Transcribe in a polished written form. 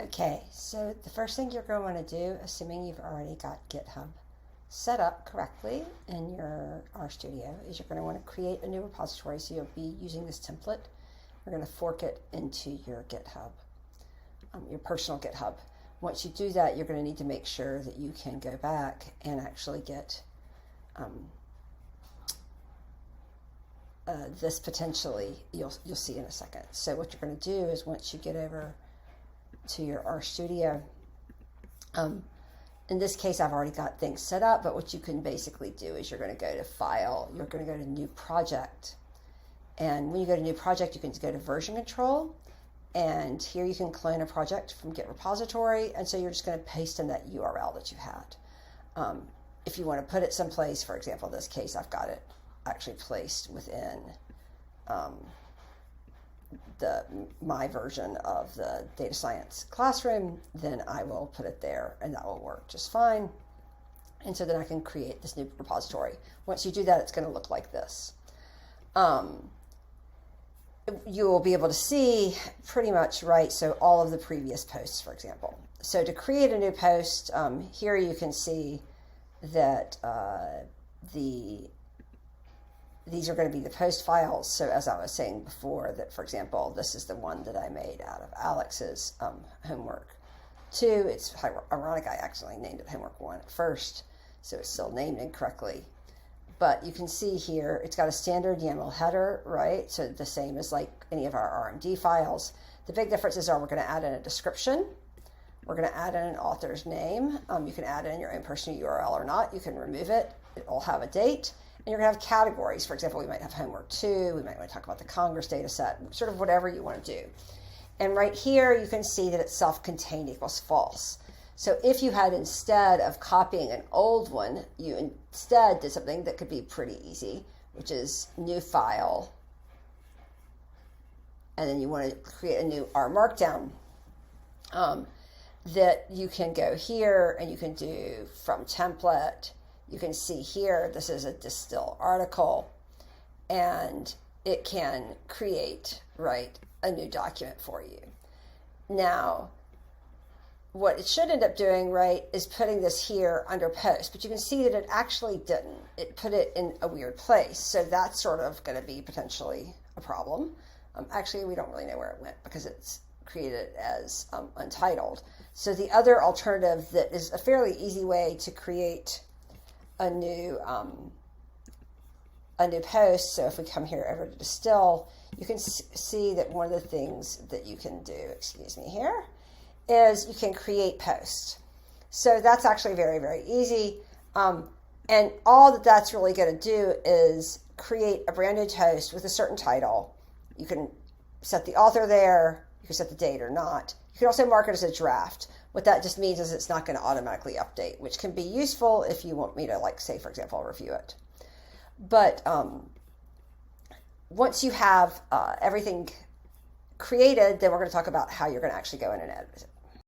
Okay, so the first thing you're going to want to do, assuming you've already got GitHub set up correctly in your RStudio, is you're going to want to create a new repository. So you'll be using this template. You're going to fork it into your GitHub, your personal GitHub. Once you do that, you're going to need to make sure that you can go back and actually get this potentially, you'll see in a second. So what you're going to do is once you get over to your RStudio, in this case I've already got things set up, but what you can basically do is you're going to go to File, you're going to go to New Project, and when you go to New Project you can go to Version Control, and here you can clone a project from Git Repository, and so you're just going to paste in that URL that you had. If you want to put it someplace, for example in this case I've got it actually placed within my version of the data science classroom, then I will put it there and that will work just fine. And so then I can create this new repository. Once you do that, it's going to look like this. You will be able to see pretty much, right, so all of the previous posts, for example. So to create a new post, here you can see that these are going to be the post files. So as I was saying before, that for example, this is the one that I made out of Alex's homework 2. It's ironic I accidentally named it homework 1 at first, so it's still named incorrectly. But you can see here, it's got a standard YAML header, right? So the same as like any of our RMD files. The big differences are we're going to add in a description. We're going to add in an author's name. You can add in your own personal URL or not. You can remove it. It'll have a date. And you're going to have categories. For example, we might have homework 2. We might want to talk about the Congress data set, sort of whatever you want to do. And right here, you can see that it's self-contained equals false. So if you had, instead of copying an old one, you instead did something that could be pretty easy, which is new file. And then you want to create a new R Markdown. That you can go here and you can do from template. You can see here, this is a distill article, and it can create, right, a new document for you. Now, what it should end up doing, right, is putting this here under post, but you can see that it actually didn't. It put it in a weird place, so that's sort of going to be potentially a problem. Actually, we don't really know where it went because it's created as untitled. So the other alternative that is a fairly easy way to create a new post. So if we come here over to distill, you can see that one of the things that you can do, excuse me here, is you can create posts. So that's actually very, very easy. And all that that's really going to do is create a brand new post with a certain title. You can set the author there. You can set the date or not. You can also mark it as a draft. What that just means is it's not going to automatically update, which can be useful if you want me to, like, say, for example, review it. But once you have everything created, then we're going to talk about how you're going to actually go in and edit it.